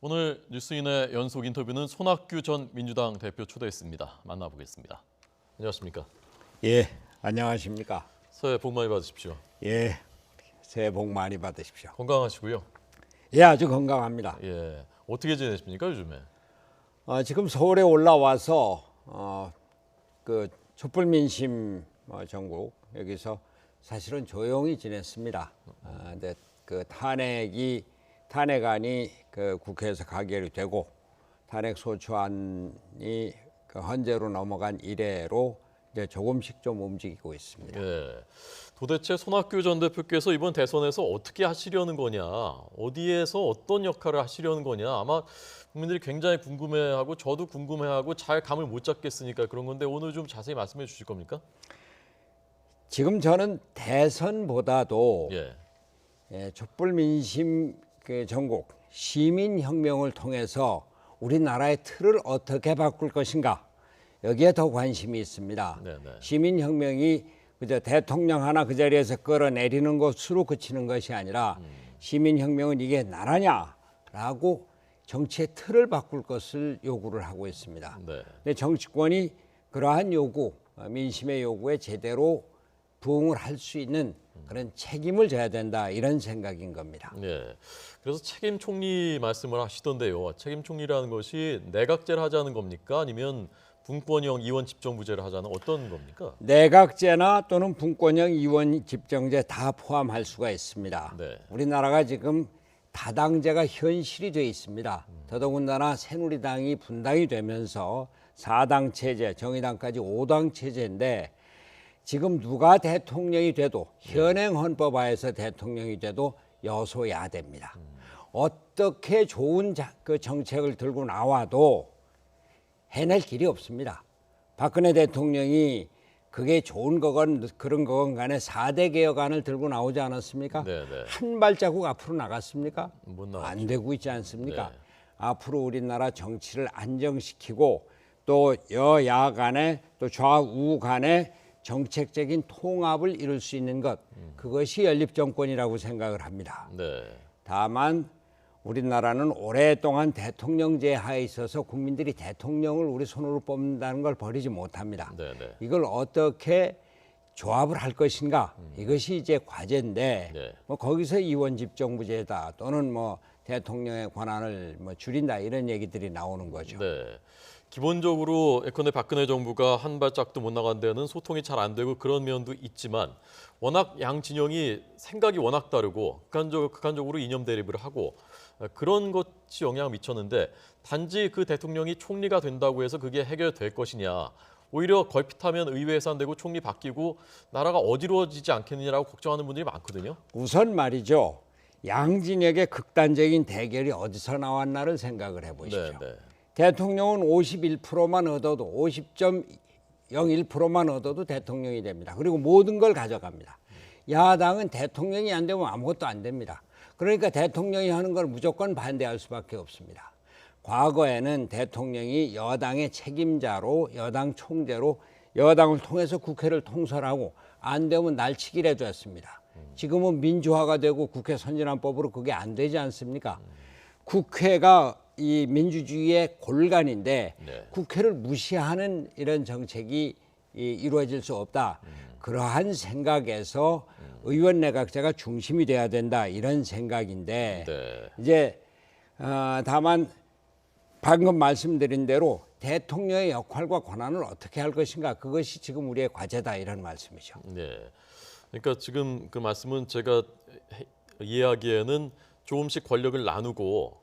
오늘 뉴스인의 연속 인터뷰는 손학규 전 민주당 대표 초대했습니다. 만나보겠습니다. 안녕하십니까? 예, 안녕하십니까? 새해 복 많이 받으십시오. 예, 새해 복 많이 받으십시오. 건강하시고요. 예, 아주 건강합니다. 예, 어떻게 지내십니까 요즘에? 지금 서울에 올라와서 그 촛불민심 전국 여기서 사실은 조용히 지냈습니다. 근데 그 탄핵안이 그 국회에서 가결이 되고 탄핵 소추안이 그 헌재로 넘어간 이래로 이제 조금씩 좀 움직이고 있습니다. 예, 도대체 손학규 전 대표께서 이번 대선에서 어떻게 하시려는 거냐, 어디에서 어떤 역할을 하시려는 거냐, 아마 국민들이 굉장히 궁금해하고 저도 궁금해하고 잘 감을 못 잡겠으니까 그런 건데 오늘 좀 자세히 말씀해 주실 겁니까? 지금 저는 대선보다도 촛불민심 그 전국 시민혁명을 통해서 우리나라의 틀을 어떻게 바꿀 것인가 여기에 더 관심이 있습니다. 네네. 시민혁명이 그저 대통령 하나 그 자리에서 끌어내리는 것으로 그치는 것이 아니라 시민혁명은 이게 나라냐라고 정치의 틀을 바꿀 것을 요구를 하고 있습니다. 네. 근데 정치권이 그러한 요구, 민심의 요구에 제대로 부응을 할 수 있는 그런 책임을 져야 된다 이런 생각인 겁니다. 네. 그래서 책임 총리 말씀을 하시던데요. 책임 총리라는 것이 내각제를 하자는 겁니까? 아니면 분권형 이원 집정부제를 하자는 어떤 겁니까? 내각제나 또는 분권형 이원 집정제 다 포함할 수가 있습니다. 네. 우리나라가 지금 다당제가 현실이 돼 있습니다. 더더군다나 새누리당이 분당이 되면서 4당 체제, 정의당까지 5당 체제인데 지금 누가 대통령이 돼도 현행 헌법하에서 대통령이 돼도 여소야대입니다. 어떻게 좋은 그 정책을 들고 나와도 해낼 길이 없습니다. 박근혜 대통령이 그게 좋은 거건 그런 거건 간에 4대 개혁안을 들고 나오지 않았습니까? 네네. 한 발자국 앞으로 나갔습니까? 못 나왔죠. 안 되고 있지 않습니까? 네. 앞으로 우리나라 정치를 안정시키고 또 여야 간에 또 좌우 간에 정책적인 통합을 이룰 수 있는 것 그것이 연립정권이라고 생각을 합니다. 네. 다만 우리나라는 오랫동안 대통령제 하에 있어서 국민들이 대통령을 우리 손으로 뽑는다는 걸 버리지 못합니다. 네네. 이걸 어떻게 조합을 할 것인가 이것이 이제 과제인데 네. 뭐 거기서 이원 집정부제다 또는 뭐 대통령의 권한을 뭐 줄인다 이런 얘기들이 나오는 거죠. 네. 기본적으로 예컨대 박근혜 정부가 한 발짝도 못 나간 데는 소통이 잘 안 되고 그런 면도 있지만 워낙 양 진영이 생각이 워낙 다르고 극한적으로 이념 대립을 하고 그런 것이 영향을 미쳤는데 단지 그 대통령이 총리가 된다고 해서 그게 해결될 것이냐. 오히려 걸핏하면 의회 해산되고 총리 바뀌고 나라가 어지러워지지 않겠느냐라고 걱정하는 분들이 많거든요. 우선 말이죠. 양진혁의 극단적인 대결이 어디서 나왔나를 생각을 해보십시오. 네. 대통령은 51%만 얻어도 50.01%만 얻어도 대통령이 됩니다. 그리고 모든 걸 가져갑니다. 야당은 대통령이 안 되면 아무것도 안 됩니다. 그러니까 대통령이 하는 걸 무조건 반대할 수밖에 없습니다. 과거에는 대통령이 여당의 책임자로 여당 총재로 여당을 통해서 국회를 통솔하고 안 되면 날치기를 해줬습니다. 지금은 민주화가 되고 국회 선진화법으로 그게 안 되지 않습니까? 국회가 이 민주주의의 골간인데 국회를 무시하는 이런 정책이 이루어질 수 없다. 그러한 생각에서 의원 내각제가 중심이 돼야 된다 이런 생각인데 이제 다만 방금 말씀드린 대로 대통령의 역할과 권한을 어떻게 할 것인가 그것이 지금 우리의 과제다 이런 말씀이죠. 네. 그러니까 지금 그 말씀은 제가 이해하기에는 조금씩 권력을 나누고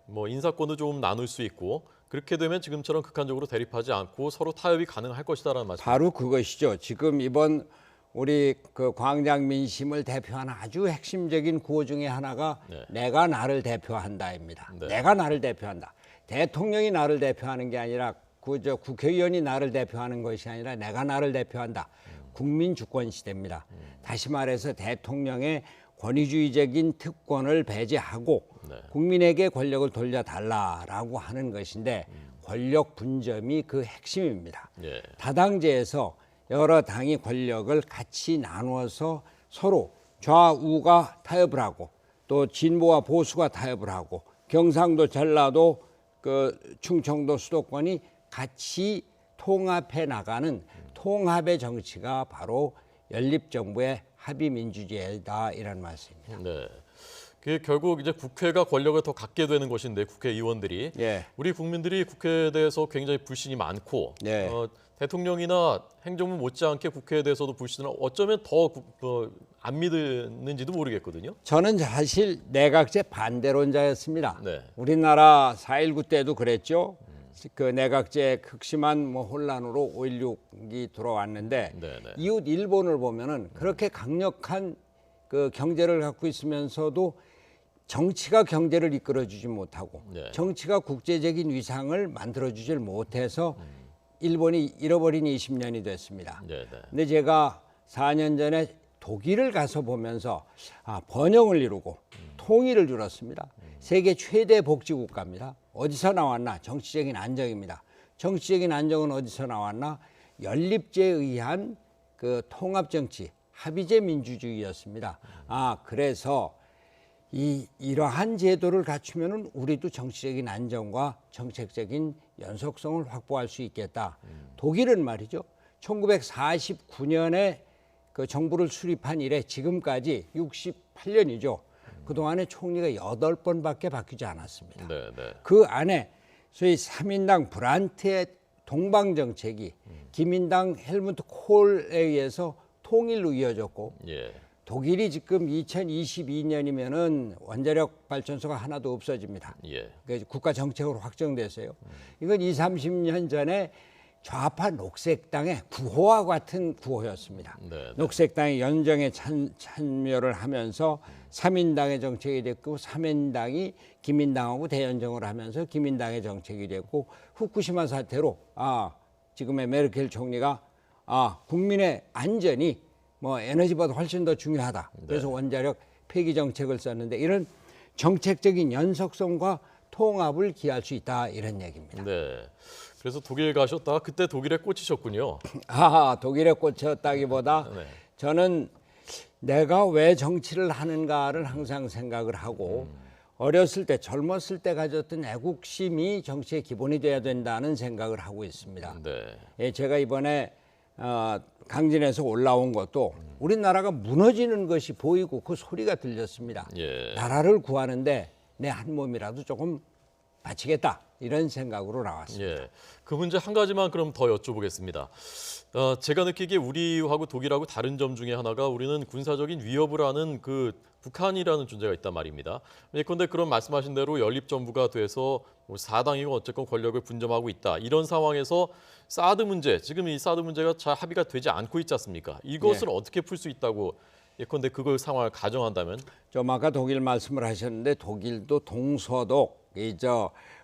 뭐 인사권도 좀 나눌 수 있고 그렇게 되면 지금처럼 극한적으로 대립하지 않고 서로 타협이 가능할 것이다라는 말씀. 바로 그것이죠. 지금 이번 우리 그 광장 민심을 대표하는 아주 핵심적인 구호 중에 하나가 내가 나를 대표한다입니다. 내가 나를 대표한다. 대통령이 나를 대표하는 게 아니라 그저 국회의원이 나를 대표하는 것이 아니라 내가 나를 대표한다. 국민 주권 시대입니다. 다시 말해서 대통령의 권위주의적인 특권을 배제하고 국민에게 권력을 돌려달라라고 하는 것인데 권력 분점이 그 핵심입니다. 다당제에서 여러 당이 권력을 같이 나누어서 서로 좌우가 타협을 하고 또 진보와 보수가 타협을 하고 경상도, 전라도, 그 충청도 수도권이 같이 통합해 나가는 통합의 정치가 바로 연립정부의 합의민주주의다 이런 말씀입니다. 네. 그게 결국 이제 국회가 권력을 더 갖게 되는 것인데 국회의원들이 예. 우리 국민들이 국회에 대해서 굉장히 불신이 많고 예. 대통령이나 행정부 못지않게 국회에 대해서도 불신을 어쩌면 더 안 믿는지도 모르겠거든요. 저는 사실 내각제 반대론자였습니다. 네. 우리나라 4.19 때도 그랬죠. 그 내각제 극심한 뭐 혼란으로 5.16이 들어왔는데 네, 네. 이웃 일본을 보면은 그렇게 강력한 그 경제를 갖고 있으면서도 정치가 경제를 이끌어주지 못하고 네. 정치가 국제적인 위상을 만들어주질 못해서 일본이 잃어버린 20년이 됐습니다. 네, 네. 근데 제가 4년 전에 독일을 가서 보면서 번영을 이루고 통일을 이뤘습니다. 세계 최대 복지국가입니다. 어디서 나왔나? 정치적인 안정입니다. 정치적인 안정은 어디서 나왔나? 연립제에 의한 그 통합정치, 합의제 민주주의였습니다. 그래서 이러한 제도를 갖추면은 우리도 정치적인 안정과 정책적인 연속성을 확보할 수 있겠다. 독일은 말이죠. 1949년에 그 정부를 수립한 이래 지금까지 68년이죠. 그동안에 총리가 8번밖에 바뀌지 않았습니다. 네, 네. 그 안에 소위 3인당 브란트의 동방정책이 기민당 헬무트 콜에 의해서 통일로 이어졌고 예. 독일이 지금 2022년이면은 원자력 발전소가 하나도 없어집니다. 예. 그러니까 국가 정책으로 확정됐어요. 이건 20, 30년 전에 좌파 녹색당의 구호와 같은 구호였습니다. 네, 네. 녹색당이 연정에 참여를 하면서 3인당의 정책이 됐고 3인당이 기민당하고 대연정을 하면서 기민당의 정책이 됐고 후쿠시마 사태로 지금의 메르켈 총리가 국민의 안전이 뭐 에너지보다 훨씬 더 중요하다. 그래서 원자력 폐기 정책을 썼는데 이런 정책적인 연속성과 통합을 기할 수 있다 이런 얘기입니다. 네. 그래서 독일 가셨다가 그때 독일에 꽂히셨군요. 독일에 꽂혔다기보다 네. 저는 내가 왜 정치를 하는가를 항상 생각을 하고 어렸을 때 젊었을 때 가졌던 애국심이 정치의 기본이 돼야 된다는 생각을 하고 있습니다. 네. 제가 이번에 강진에서 올라온 것도 우리나라가 무너지는 것이 보이고 그 소리가 들렸습니다. 예. 나라를 구하는데 내 한 몸이라도 조금 바치겠다 이런 생각으로 나왔습니다. 예. 그 문제 한 가지만 그럼 더 여쭤보겠습니다. 제가 느끼기에 우리하고 독일하고 다른 점 중에 하나가 우리는 군사적인 위협을 하는 그 북한이라는 존재가 있단 말입니다. 예컨대 그런 말씀하신 대로 연립정부가 돼서 뭐 4당이고 어쨌건 권력을 분점하고 있다. 이런 상황에서 사드 문제, 지금 이 사드 문제가 잘 합의가 되지 않고 있지 않습니까? 이것을 어떻게 풀 수 있다고 예컨대 그걸 상황을 가정한다면? 좀 아까 독일 말씀을 하셨는데 독일도 동서독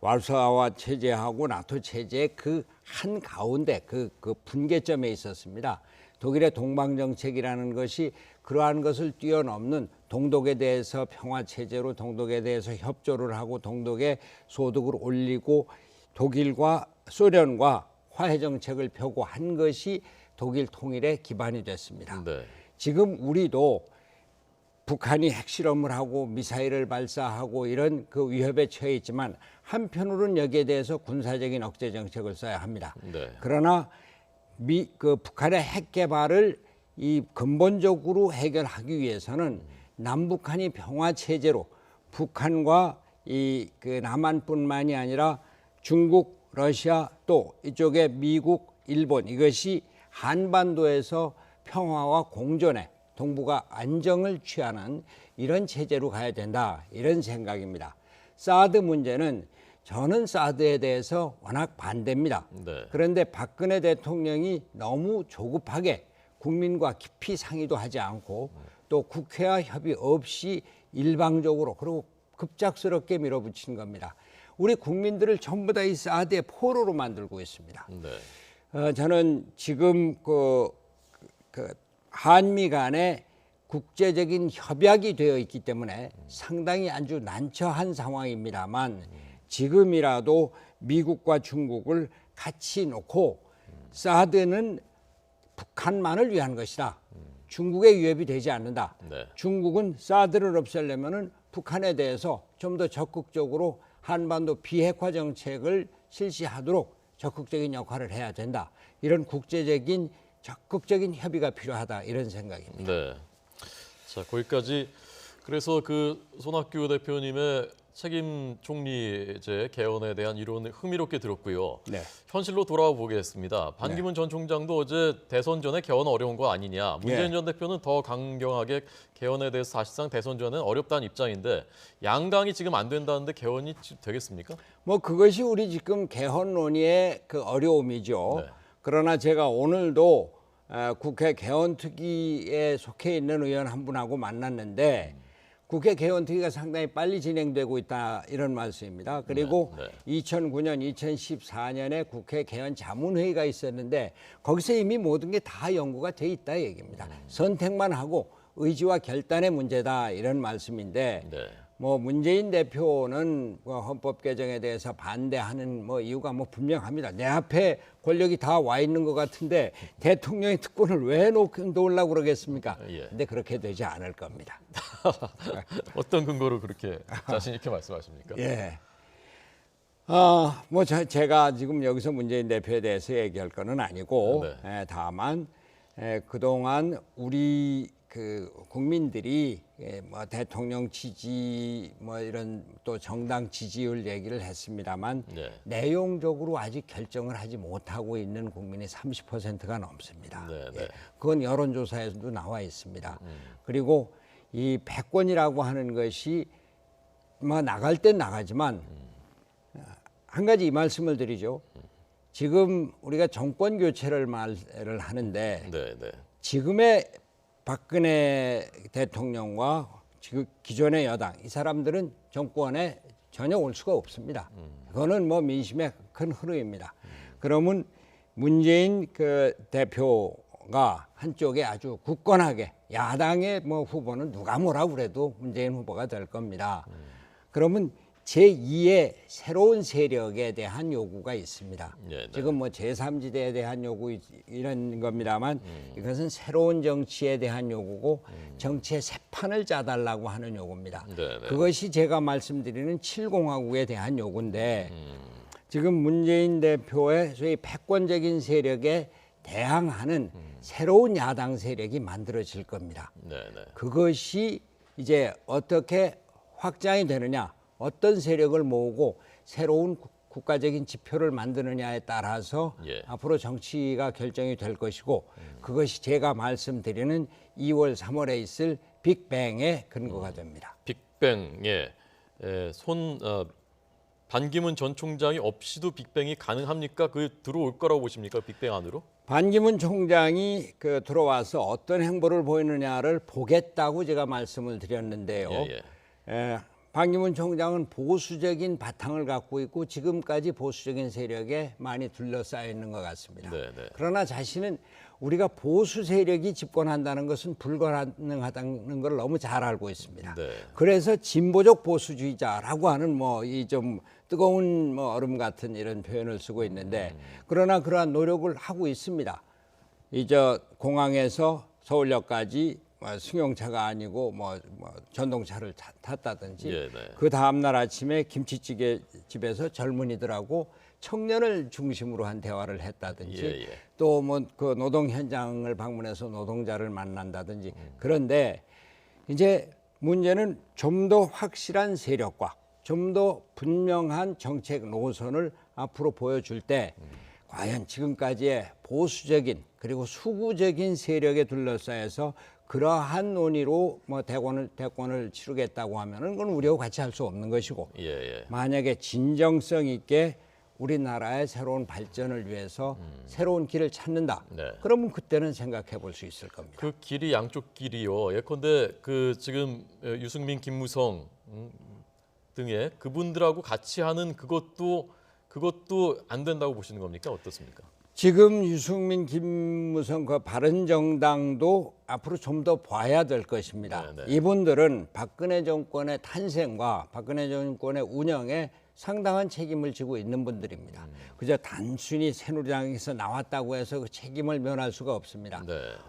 와르샤와 체제하고 나토 체제의 그 한 가운데 그 분계점에 있었습니다. 독일의 동방정책이라는 것이 그러한 것을 뛰어넘는 동독에 대해서 평화체제로 동독에 대해서 협조를 하고 동독의 소득을 올리고 독일과 소련과 화해정책을 펴고 한 것이 독일 통일의 기반이 됐습니다. 네. 지금 우리도 북한이 핵실험을 하고 미사일을 발사하고 이런 그 위협에 처해 있지만 한편으로는 여기에 대해서 군사적인 억제 정책을 써야 합니다. 네. 그러나 북한의 핵 개발을 근본적으로 해결하기 위해서는 남북한이 평화 체제로 북한과 그 남한뿐만이 아니라 중국, 러시아 또 이쪽에 미국, 일본 이것이 한반도에서 평화와 공존에 동북아 안정을 취하는 이런 체제로 가야 된다 이런 생각입니다. 사드 문제는 저는 사드에 대해서 워낙 반대입니다. 네. 그런데 박근혜 대통령이 너무 조급하게 국민과 깊이 상의도 하지 않고 또 국회와 협의 없이 일방적으로 그리고 급작스럽게 밀어붙인 겁니다. 우리 국민들을 전부 다 이 사드의 포로로 만들고 있습니다. 네. 저는 지금 그 한미 간에 국제적인 협약이 되어 있기 때문에 상당히 아주 난처한 상황입니다만 지금이라도 미국과 중국을 같이 놓고 사드는 북한만을 위한 것이다. 중국의 위협이 되지 않는다. 네. 중국은 사드를 없애려면은 북한에 대해서 좀 더 적극적으로 한반도 비핵화 정책을 실시하도록 적극적인 역할을 해야 된다. 이런 국제적인 적극적인 협의가 필요하다 이런 생각입니다. 네. 자, 거기까지 그래서 그 손학규 대표님의 책임 총리제 개헌에 대한 이론을 흥미롭게 들었고요. 네. 현실로 돌아와 보겠습니다. 반기문 전 총장도 어제 대선 전에 개헌 어려운 거 아니냐. 문재인 전 대표는 더 강경하게 개헌에 대해서 사실상 대선 전엔 어렵다는 입장인데 양당이 지금 안 된다는데 개헌이 되겠습니까? 뭐 그것이 우리 지금 개헌 논의의 그 어려움이죠. 네. 그러나 제가 오늘도 국회 개헌특위에 속해 있는 의원 한 분하고 만났는데 국회 개헌특위가 상당히 빨리 진행되고 있다 이런 말씀입니다. 그리고 네. 2009년, 2014년에 국회 개헌 자문회의가 있었는데 거기서 이미 모든 게 다 연구가 돼 있다 얘기입니다. 선택만 하고 의지와 결단의 문제다 이런 말씀인데 네. 뭐 문재인 대표는 헌법 개정에 대해서 반대하는 뭐 이유가 뭐 분명합니다. 내 앞에 권력이 다 와 있는 것 같은데 대통령의 특권을 왜 놓으려고 그러겠습니까? 예. 근데 그렇게 되지 않을 겁니다. 어떤 근거로 그렇게 자신 있게 말씀하십니까? 예. 뭐 제가 지금 여기서 문재인 대표에 대해서 얘기할 거는 아니고 네. 다만 그동안 우리 그 국민들이 뭐 대통령 지지 뭐 이런 또 정당 지지율 얘기를 했습니다만 네. 내용적으로 아직 결정을 하지 못하고 있는 국민이 30%가 넘습니다. 네, 네. 그건 여론조사에서도 나와 있습니다. 그리고 이 패권이라고 하는 것이 뭐 나갈 땐 나가지만 한 가지 이 말씀을 드리죠. 지금 우리가 정권 교체를 말을 하는데 네, 네. 지금의 박근혜 대통령과 지금 기존의 여당 이 사람들은 정권에 전혀 올 수가 없습니다. 그거는 뭐 민심의 큰 흐름입니다. 그러면 문재인 그 대표가 한쪽에 아주 굳건하게 야당의 뭐 후보는 누가 뭐라고 그래도 문재인 후보가 될 겁니다. 그러면 제2의 새로운 세력에 대한 요구가 있습니다. 네. 지금 뭐 제3지대에 대한 요구 이런 겁니다만 이것은 새로운 정치에 대한 요구고 정치의 새 판을 짜달라고 하는 요구입니다. 네. 그것이 제가 말씀드리는 7공화국에 대한 요구인데 지금 문재인 대표의 소위 패권적인 세력에 대항하는 새로운 야당 세력이 만들어질 겁니다. 네. 그것이 이제 어떻게 확장이 되느냐, 어떤 세력을 모으고 새로운 국가적인 지표를 만드느냐에 따라서 예. 앞으로 정치가 결정이 될 것이고 그것이 제가 말씀드리는 2월, 3월에 있을 빅뱅의 근거가 됩니다. 빅뱅에 반기문 전 총장이 없이도 빅뱅이 가능합니까? 그 들어올 거라고 보십니까? 빅뱅 안으로? 반기문 총장이 그 들어와서 어떤 행보를 보이느냐를 보겠다고 제가 말씀을 드렸는데요. 예. 반기문 총장은 보수적인 바탕을 갖고 있고 지금까지 보수적인 세력에 많이 둘러싸여 있는 것 같습니다. 네. 그러나 자신은 우리가 보수 세력이 집권한다는 것은 불가능하다는 걸 너무 잘 알고 있습니다. 네. 그래서 진보적 보수주의자라고 하는 뭐 이 좀 뜨거운 뭐 얼음 같은 이런 표현을 쓰고 있는데 그러나 그러한 노력을 하고 있습니다. 이 공항에서 서울역까지 승용차가 아니고 뭐 전동차를 탔다든지 네. 그 다음 날 아침에 김치찌개 집에서 젊은이들하고 청년을 중심으로 한 대화를 했다든지 또 뭐 그 노동 현장을 방문해서 노동자를 만난다든지 그런데 이제 문제는 좀 더 확실한 세력과 좀 더 분명한 정책 노선을 앞으로 보여줄 때 과연 지금까지의 보수적인 그리고 수구적인 세력에 둘러싸여서 그러한 논의로 뭐 대권을 치르겠다고 하면은 그건 우리하고 같이 할 수 없는 것이고 만약에 진정성 있게 우리나라의 새로운 발전을 위해서 새로운 길을 찾는다. 그러면 그때는 생각해 볼 수 있을 겁니다. 그 길이 양쪽 길이요. 예컨대 그 지금 유승민, 김무성 등의 그분들하고 같이 하는 그것도 안 된다고 보시는 겁니까? 어떻습니까? 지금 유승민, 김무성 그 바른정당도 앞으로 좀 더 봐야 될 것입니다. 이분들은 박근혜 정권의 탄생과 박근혜 정권의 운영에 상당한 책임을 지고 있는 분들입니다. 그저 단순히 새누리당에서 나왔다고 해서 그 책임을 면할 수가 없습니다.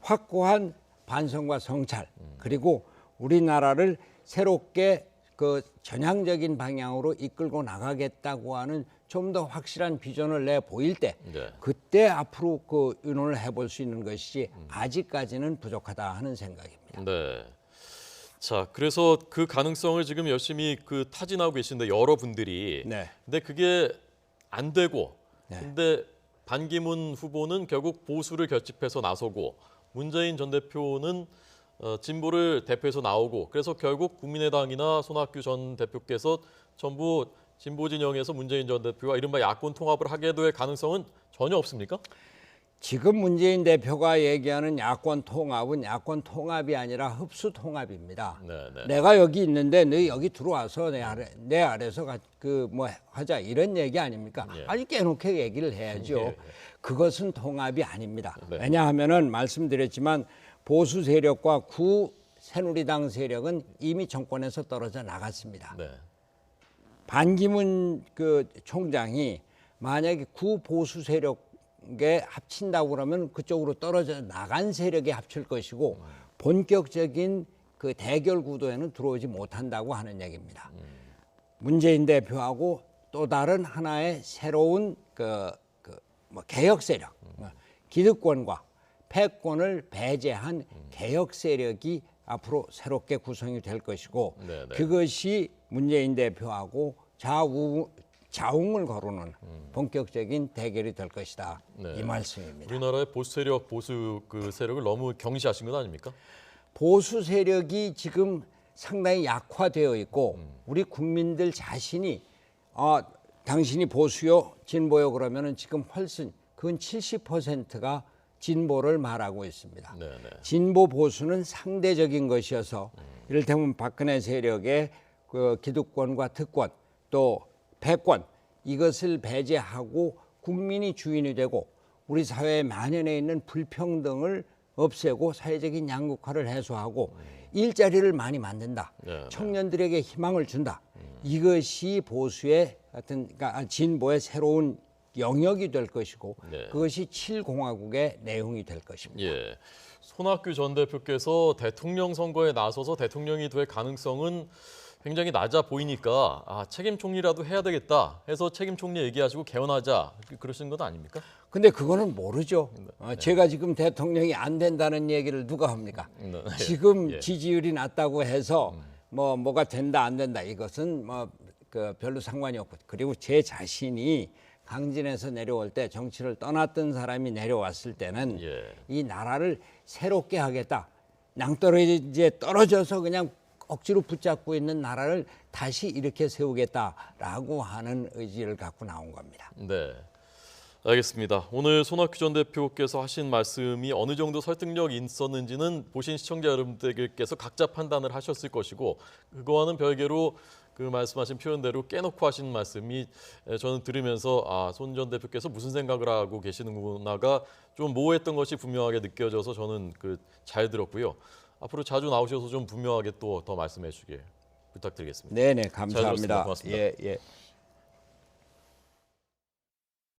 확고한 반성과 성찰 그리고 우리나라를 새롭게 그 전향적인 방향으로 이끌고 나가겠다고 하는 좀 더 확실한 비전을 내 보일 때 네. 그때 앞으로 그 의논을 해볼 수 있는 것이지 아직까지는 부족하다 하는 생각입니다. 네. 자, 그래서 그 가능성을 지금 열심히 그 타진하고 계신데 여러분들이 네. 근데 그게 안 되고 네. 근데 반기문 후보는 결국 보수를 결집해서 나서고 문재인 전 대표는 진보를 대표해서 나오고 그래서 결국 국민의당이나 손학규 전 대표께서 전부 진보 진영에서 문재인 전 대표와 이른바 야권 통합을 하게 될 가능성은 전혀 없습니까? 지금 문재인 대표가 얘기하는 야권 통합은 야권 통합이 아니라 흡수 통합입니다. 네, 네. 내가 여기 있는데 너 여기 들어와서 내 아래서 그 뭐 하자 이런 얘기 아닙니까? 예. 아주 깨놓게 얘기를 해야죠. 예. 그것은 통합이 아닙니다. 네. 왜냐하면은 말씀드렸지만 보수 세력과 구 새누리당 세력은 이미 정권에서 떨어져 나갔습니다. 네. 반기문 그 총장이 만약에 구 보수 세력에 합친다고 그러면 그쪽으로 떨어져 나간 세력에 합칠 것이고 본격적인 그 대결 구도에는 들어오지 못한다고 하는 얘기입니다. 문재인 대표하고 또 다른 하나의 새로운 뭐 개혁 세력, 기득권과 패권을 배제한 개혁 세력이 앞으로 새롭게 구성이 될 것이고 네, 네. 그것이 문재인 대표하고 자웅을 거르는 본격적인 대결이 될 것이다. 네. 이 말씀입니다. 우리나라의 보수 세력, 보수 그 세력을 너무 경시하신 건 아닙니까? 보수 세력이 지금 상당히 약화되어 있고 우리 국민들 자신이 당신이 보수요 진보요 그러면은 지금 훨씬 그건 70%가 진보를 말하고 있습니다. 네, 네. 진보 보수는 상대적인 것이어서 이를테면 박근혜 세력의 그 기득권과 특권 또 패권 이것을 배제하고 국민이 주인이 되고 우리 사회에 만연해 있는 불평등을 없애고 사회적인 양극화를 해소하고 일자리를 많이 만든다. 네, 네. 청년들에게 희망을 준다. 이것이 보수의 그러니까 진보의 새로운 영역이 될 것이고 네. 그것이 7공화국의 내용이 될 것입니다. 예. 손학규 전 대표께서 대통령 선거에 나서서 대통령이 될 가능성은 굉장히 낮아 보이니까 책임 총리라도 해야 되겠다 해서 책임 총리 얘기하시고 개헌하자 그러시는 건 아닙니까? 근데 그거는 모르죠. 제가 지금 대통령이 안 된다는 얘기를 누가 합니까? 네. 지금 예. 지지율이 낮다고 해서 뭐가 된다 안 된다 이것은 그 별로 상관이 없고 그리고 제 자신이 강진에서 내려올 때 정치를 떠났던 사람이 내려왔을 때는 예. 이 나라를 새롭게 하겠다. 낭떠러지에 떨어져서 그냥 억지로 붙잡고 있는 나라를 다시 이렇게 세우겠다라고 하는 의지를 갖고 나온 겁니다. 네. 알겠습니다. 오늘 손학규 전 대표께서 하신 말씀이 어느 정도 설득력이 있었는지는 보신 시청자 여러분들께서 각자 판단을 하셨을 것이고 그거와는 별개로 그 말씀하신 표현대로 깨놓고 하신 말씀이 저는 들으면서 손 전 대표께서 무슨 생각을 하고 계시는구나가 좀 모호했던 것이 분명하게 느껴져서 저는 잘 들었고요. 앞으로 자주 나오셔서 좀 분명하게 또 더 말씀해 주길 부탁드리겠습니다. 네네 잘 감사합니다. 들었습니다. 고맙습니다. 예.